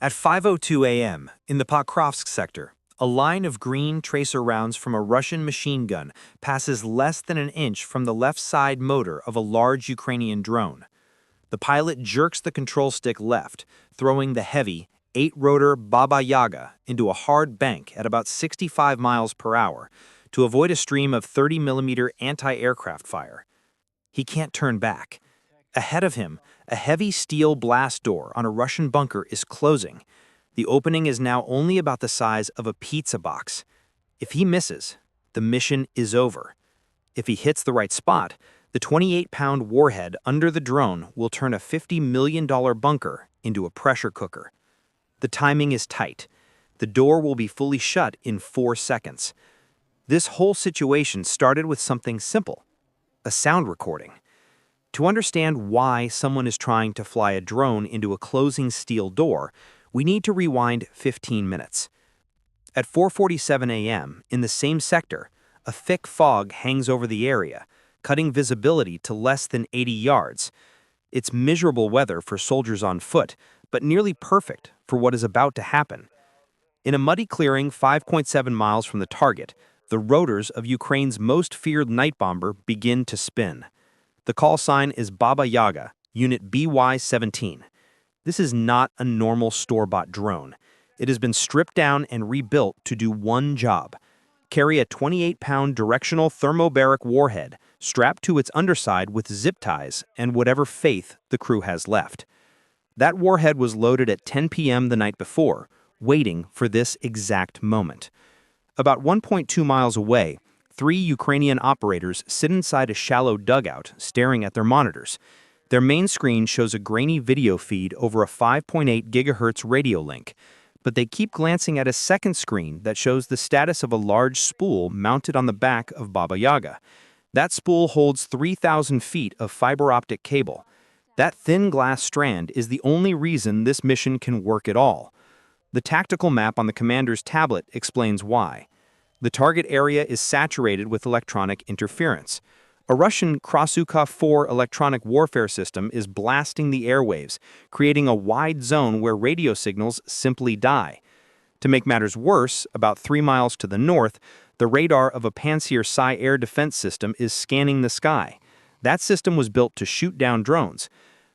At 5:02 a.m., in the Pokrovsk sector, a line of green tracer rounds from a Russian machine gun passes less than an inch from the left side motor of a large Ukrainian drone. The pilot jerks the control stick left, throwing the heavy, 8-rotor Baba Yaga into a hard bank at about 65 miles per hour to avoid a stream of 30mm anti-aircraft fire. He can't turn back. Ahead of him, a heavy steel blast door on a Russian bunker is closing. The opening is now only about the size of a pizza box. If he misses, the mission is over. If he hits the right spot, the 28-pound warhead under the drone will turn a $50 million bunker into a pressure cooker. The timing is tight. The door will be fully shut in 4 seconds. This whole situation started with something simple: a sound recording. To understand why someone is trying to fly a drone into a closing steel door, we need to rewind 15 minutes. At 4:47 a.m., in the same sector, a thick fog hangs over the area, cutting visibility to less than 80 yards. It's miserable weather for soldiers on foot, but nearly perfect for what is about to happen. In a muddy clearing 5.7 miles from the target, the rotors of Ukraine's most feared night bomber begin to spin. The call sign is Baba Yaga, Unit BY-17. This is not a normal store-bought drone. It has been stripped down and rebuilt to do one job: carry a 28-pound directional thermobaric warhead strapped to its underside with zip ties and whatever faith the crew has left. That warhead was loaded at 10 p.m. the night before, waiting for this exact moment. About 1.2 miles away, 3 Ukrainian operators sit inside a shallow dugout staring at their monitors. Their main screen shows a grainy video feed over a 5.8 gigahertz radio link, but they keep glancing at a second screen that shows the status of a large spool mounted on the back of Baba Yaga. That spool holds 3,000 feet of fibre-optic cable. That thin glass strand is the only reason this mission can work at all. The tactical map on the commander's tablet explains why. The target area is saturated with electronic interference. A Russian Krasukha-4 electronic warfare system is blasting the airwaves, creating a wide zone where radio signals simply die. To make matters worse, about 3 miles to the north, the radar of a Pantsir Psi air defense system is scanning the sky. That system was built to shoot down drones.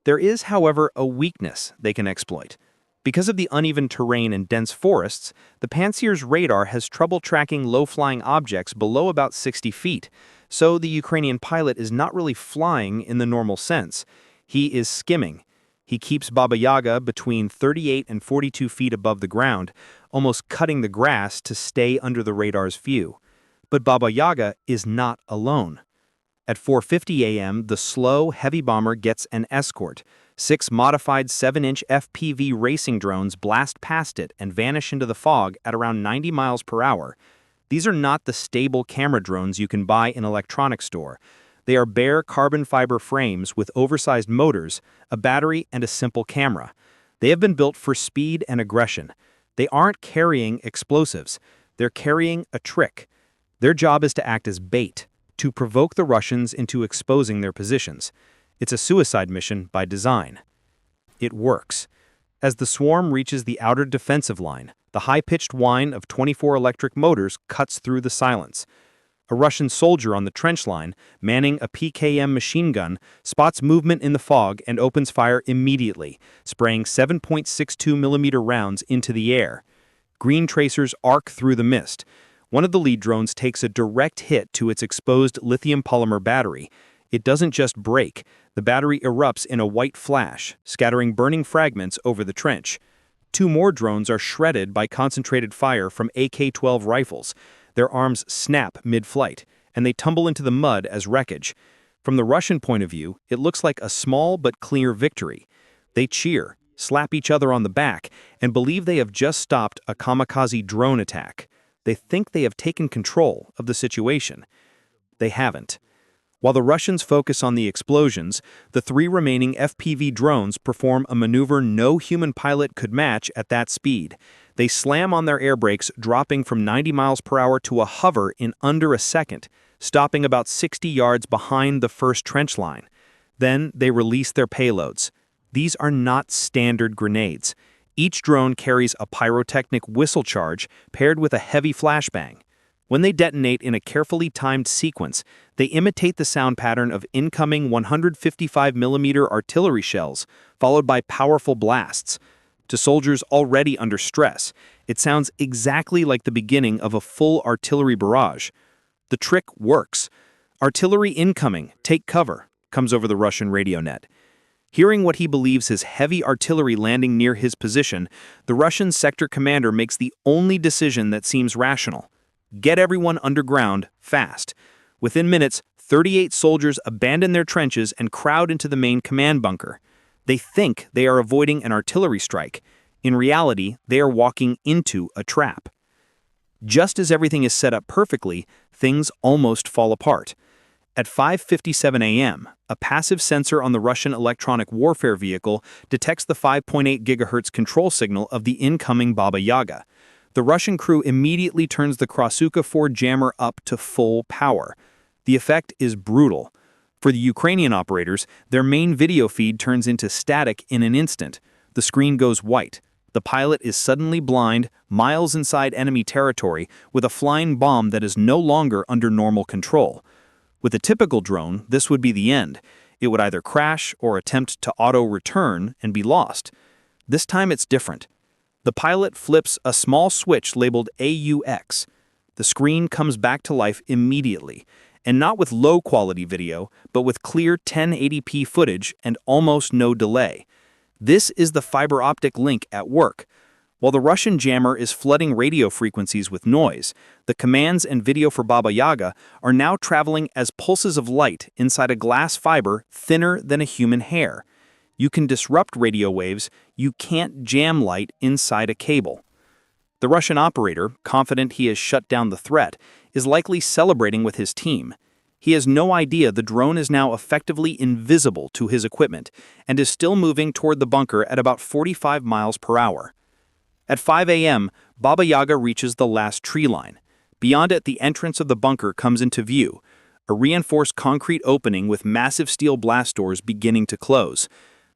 There is, however, a weakness they can exploit. Because of the uneven terrain and dense forests, the Pantsir's radar has trouble tracking low-flying objects below about 60 feet, so the Ukrainian pilot is not really flying in the normal sense. He is skimming. He keeps Baba Yaga between 38 and 42 feet above the ground, almost cutting the grass to stay under the radar's view. But Baba Yaga is not alone. At 4:50 a.m., the slow, heavy bomber gets an escort. 6 modified 7-inch FPV racing drones blast past it and vanish into the fog at around 90 miles per hour. These are not the stable camera drones you can buy in an electronics store. They are bare carbon fiber frames with oversized motors, a battery, and a simple camera. They have been built for speed and aggression. They aren't carrying explosives. They're carrying a trick. Their job is to act as bait, to provoke the Russians into exposing their positions. It's a suicide mission by design. It works. As the swarm reaches the outer defensive line, the high-pitched whine of 24 electric motors cuts through the silence. A Russian soldier on the trench line, manning a PKM machine gun, spots movement in the fog and opens fire immediately, spraying 7.62mm rounds into the air. Green tracers arc through the mist. One of the lead drones takes a direct hit to its exposed lithium polymer battery. It doesn't just break. The battery erupts in a white flash, scattering burning fragments over the trench. 2 more drones are shredded by concentrated fire from AK-12 rifles. Their arms snap mid-flight, and they tumble into the mud as wreckage. From the Russian point of view, it looks like a small but clear victory. They cheer, slap each other on the back, and believe they have just stopped a kamikaze drone attack. They think they have taken control of the situation. They haven't. While the Russians focus on the explosions, the 3 remaining FPV drones perform a maneuver no human pilot could match at that speed. They slam on their air brakes, dropping from 90 miles per hour to a hover in under a second, stopping about 60 yards behind the first trench line. Then they release their payloads. These are not standard grenades. Each drone carries a pyrotechnic whistle charge paired with a heavy flashbang. When they detonate in a carefully timed sequence, they imitate the sound pattern of incoming 155mm artillery shells, followed by powerful blasts. To soldiers already under stress, it sounds exactly like the beginning of a full artillery barrage. The trick works. "Artillery incoming, take cover," comes over the Russian radio net. Hearing what he believes is heavy artillery landing near his position, the Russian sector commander makes the only decision that seems rational. Get everyone underground, fast. Within minutes, 38 soldiers abandon their trenches and crowd into the main command bunker. They think they are avoiding an artillery strike. In reality, they are walking into a trap. Just as everything is set up perfectly, things almost fall apart. At 5:57 a.m., a passive sensor on the Russian electronic warfare vehicle detects the 5.8 GHz control signal of the incoming Baba Yaga. The Russian crew immediately turns the Krasuka 4 jammer up to full power. The effect is brutal. For the Ukrainian operators, their main video feed turns into static in an instant. The screen goes white. The pilot is suddenly blind, miles inside enemy territory, with a flying bomb that is no longer under normal control. With a typical drone, this would be the end. It would either crash or attempt to auto-return and be lost. This time it's different. The pilot flips a small switch labeled AUX. The screen comes back to life immediately, and not with low-quality video, but with clear 1080p footage and almost no delay. This is the fiber-optic link at work. While the Russian jammer is flooding radio frequencies with noise, the commands and video for Baba Yaga are now traveling as pulses of light inside a glass fiber thinner than a human hair. You can disrupt radio waves, you can't jam light inside a cable. The Russian operator, confident he has shut down the threat, is likely celebrating with his team. He has no idea the drone is now effectively invisible to his equipment and is still moving toward the bunker at about 45 miles per hour. At 5 a.m., Baba Yaga reaches the last tree line. Beyond it, the entrance of the bunker comes into view, a reinforced concrete opening with massive steel blast doors beginning to close.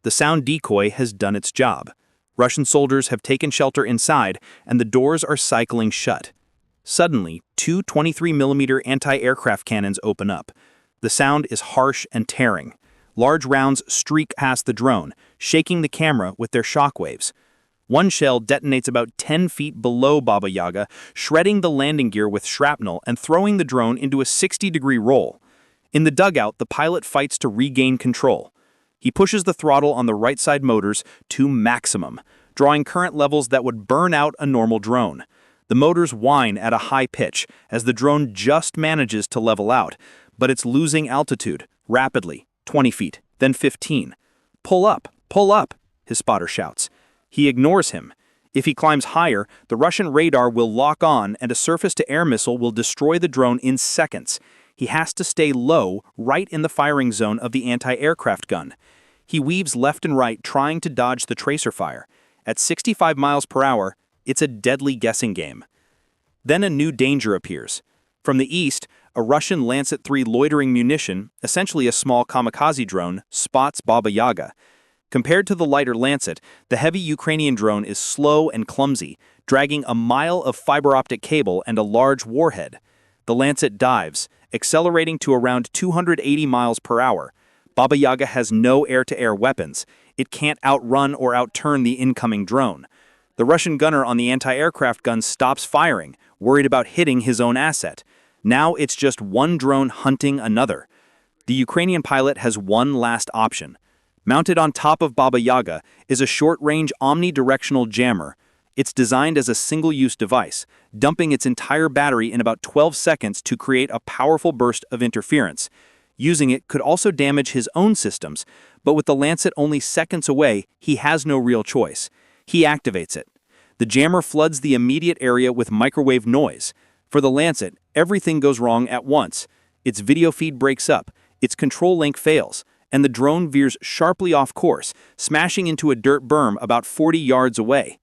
The sound decoy has done its job. Russian soldiers have taken shelter inside, and the doors are cycling shut. Suddenly, two 23mm anti-aircraft cannons open up. The sound is harsh and tearing. Large rounds streak past the drone, shaking the camera with their shockwaves. One shell detonates about 10 feet below Baba Yaga, shredding the landing gear with shrapnel and throwing the drone into a 60-degree roll. In the dugout, the pilot fights to regain control. He pushes the throttle on the right side motors to maximum, drawing current levels that would burn out a normal drone. The motors whine at a high pitch as the drone just manages to level out, but it's losing altitude rapidly, 20 feet, then 15. Pull up, his spotter shouts. He ignores him. If he climbs higher, the Russian radar will lock on and a surface-to-air missile will destroy the drone in seconds. He has to stay low, right in the firing zone of the anti-aircraft gun. He weaves left and right, trying to dodge the tracer fire. At 65 miles per hour, it's a deadly guessing game. Then a new danger appears. From the east, a Russian Lancet 3 loitering munition, essentially a small kamikaze drone, spots Baba Yaga. Compared to the lighter Lancet, the heavy Ukrainian drone is slow and clumsy, dragging a mile of fiber-optic cable and a large warhead. The Lancet dives, accelerating to around 280 miles per hour. Baba Yaga has no air-to-air weapons. It can't outrun or outturn the incoming drone. The Russian gunner on the anti-aircraft gun stops firing, worried about hitting his own asset. Now it's just one drone hunting another. The Ukrainian pilot has one last option. Mounted on top of Baba Yaga is a short-range omnidirectional jammer. It's designed as a single-use device, dumping its entire battery in about 12 seconds to create a powerful burst of interference. Using it could also damage his own systems, but with the Lancet only seconds away, he has no real choice. He activates it. The jammer floods the immediate area with microwave noise. For the Lancet, everything goes wrong at once. Its video feed breaks up, its control link fails, and the drone veers sharply off course, smashing into a dirt berm about 40 yards away.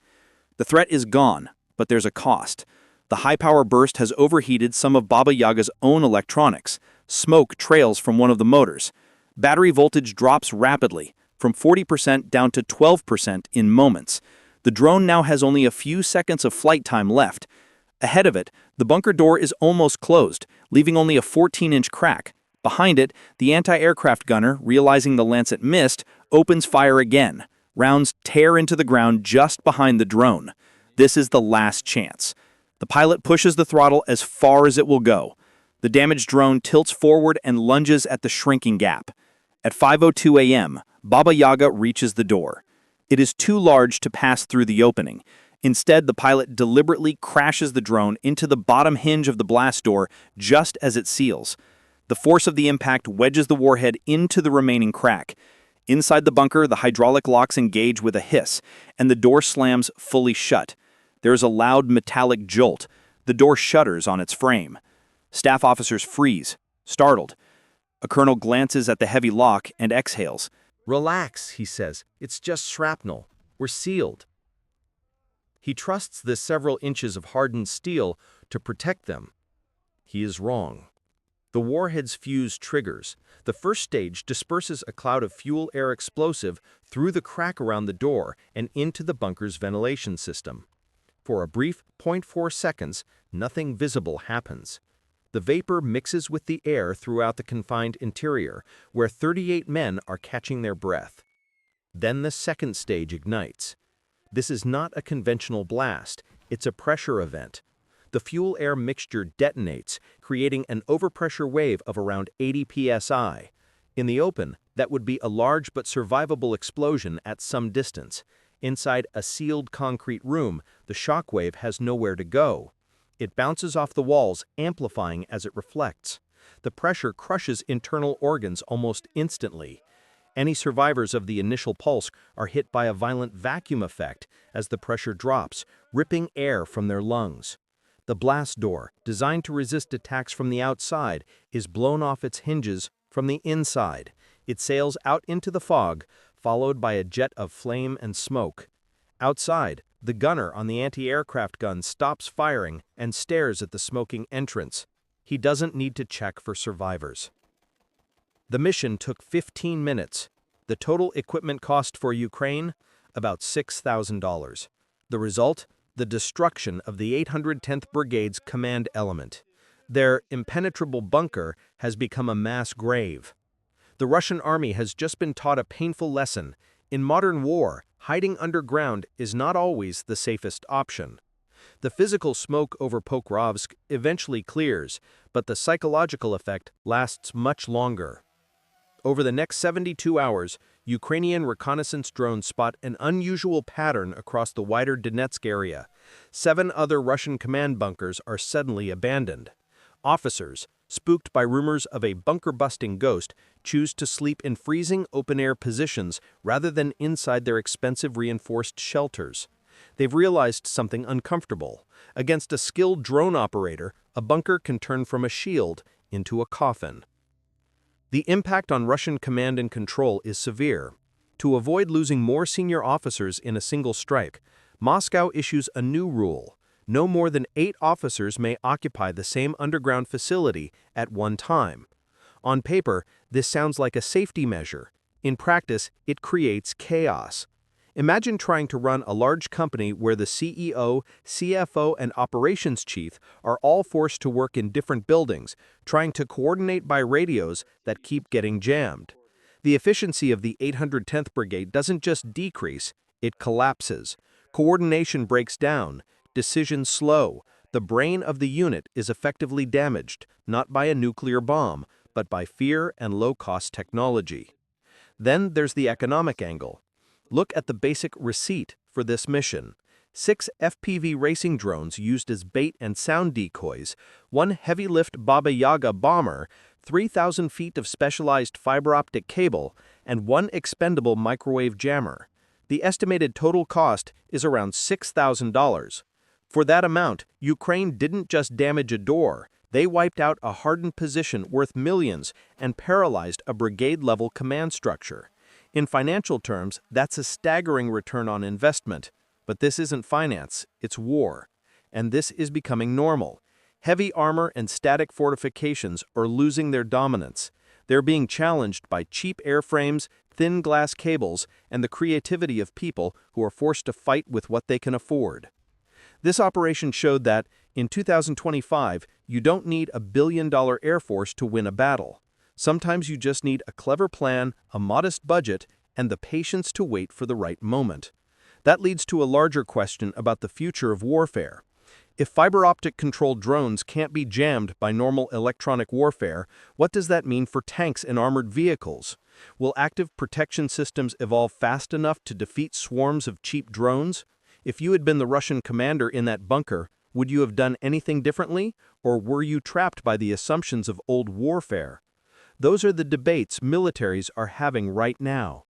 The threat is gone, but there's a cost. The high-power burst has overheated some of Baba Yaga's own electronics. Smoke trails from one of the motors. Battery voltage drops rapidly, from 40% down to 12% in moments. The drone now has only a few seconds of flight time left. Ahead of it, the bunker door is almost closed, leaving only a 14-inch crack. Behind it, the anti-aircraft gunner, realizing the Lancet missed, opens fire again. Rounds tear into the ground just behind the drone. This is the last chance. The pilot pushes the throttle as far as it will go. The damaged drone tilts forward and lunges at the shrinking gap. At 5:02 a.m., Baba Yaga reaches the door. It is too large to pass through the opening. Instead, the pilot deliberately crashes the drone into the bottom hinge of the blast door just as it seals. The force of the impact wedges the warhead into the remaining crack. Inside the bunker, the hydraulic locks engage with a hiss, and the door slams fully shut. There is a loud metallic jolt. The door shutters on its frame. Staff officers freeze, startled. A colonel glances at the heavy lock and exhales. "Relax," he says. "It's just shrapnel. We're sealed." He trusts the several inches of hardened steel to protect them. He is wrong. The warhead's fuse triggers. The first stage disperses a cloud of fuel-air explosive through the crack around the door and into the bunker's ventilation system. For a brief 0.4 seconds, nothing visible happens. The vapor mixes with the air throughout the confined interior, where 38 men are catching their breath. Then the second stage ignites. This is not a conventional blast, it's a pressure event. The fuel-air mixture detonates, creating an overpressure wave of around 80 psi. In the open, that would be a large but survivable explosion at some distance. Inside a sealed concrete room, the shock wave has nowhere to go. It bounces off the walls, amplifying as it reflects. The pressure crushes internal organs almost instantly. Any survivors of the initial pulse are hit by a violent vacuum effect as the pressure drops, ripping air from their lungs. The blast door, designed to resist attacks from the outside, is blown off its hinges from the inside. It sails out into the fog, followed by a jet of flame and smoke. Outside, the gunner on the anti-aircraft gun stops firing and stares at the smoking entrance. He doesn't need to check for survivors. The mission took 15 minutes. The total equipment cost for Ukraine? About $6,000. The result? The destruction of the 810th Brigade's command element. Their impenetrable bunker has become a mass grave. The Russian army has just been taught a painful lesson. In modern war, hiding underground is not always the safest option. The physical smoke over Pokrovsk eventually clears, but the psychological effect lasts much longer. Over the next 72 hours, Ukrainian reconnaissance drones spot an unusual pattern across the wider Donetsk area. 7 other Russian command bunkers are suddenly abandoned. Officers, spooked by rumors of a bunker-busting ghost, choose to sleep in freezing open-air positions rather than inside their expensive reinforced shelters. They've realized something uncomfortable. Against a skilled drone operator, a bunker can turn from a shield into a coffin. The impact on Russian command and control is severe. To avoid losing more senior officers in a single strike, Moscow issues a new rule. No more than 8 officers may occupy the same underground facility at one time. On paper, this sounds like a safety measure. In practice, it creates chaos. Imagine trying to run a large company where the CEO, CFO, and operations chief are all forced to work in different buildings, trying to coordinate by radios that keep getting jammed. The efficiency of the 810th Brigade doesn't just decrease, it collapses. Coordination breaks down, decisions slow. The brain of the unit is effectively damaged, not by a nuclear bomb, but by fear and low-cost technology. Then there's the economic angle. Look at the basic receipt for this mission. 6 FPV racing drones used as bait and sound decoys, 1 heavy-lift Baba Yaga bomber, 3,000 feet of specialized fiber-optic cable, and 1 expendable microwave jammer. The estimated total cost is around $6,000. For that amount, Ukraine didn't just damage a door, they wiped out a hardened position worth millions and paralyzed a brigade-level command structure. In financial terms, that's a staggering return on investment. But this isn't finance, it's war. And this is becoming normal. Heavy armor and static fortifications are losing their dominance. They're being challenged by cheap airframes, thin glass cables, and the creativity of people who are forced to fight with what they can afford. This operation showed that, in 2025, you don't need a billion-dollar air force to win a battle. Sometimes you just need a clever plan, a modest budget, and the patience to wait for the right moment. That leads to a larger question about the future of warfare. If fiber-optic controlled drones can't be jammed by normal electronic warfare, what does that mean for tanks and armored vehicles? Will active protection systems evolve fast enough to defeat swarms of cheap drones? If you had been the Russian commander in that bunker, would you have done anything differently, or were you trapped by the assumptions of old warfare? Those are the debates militaries are having right now.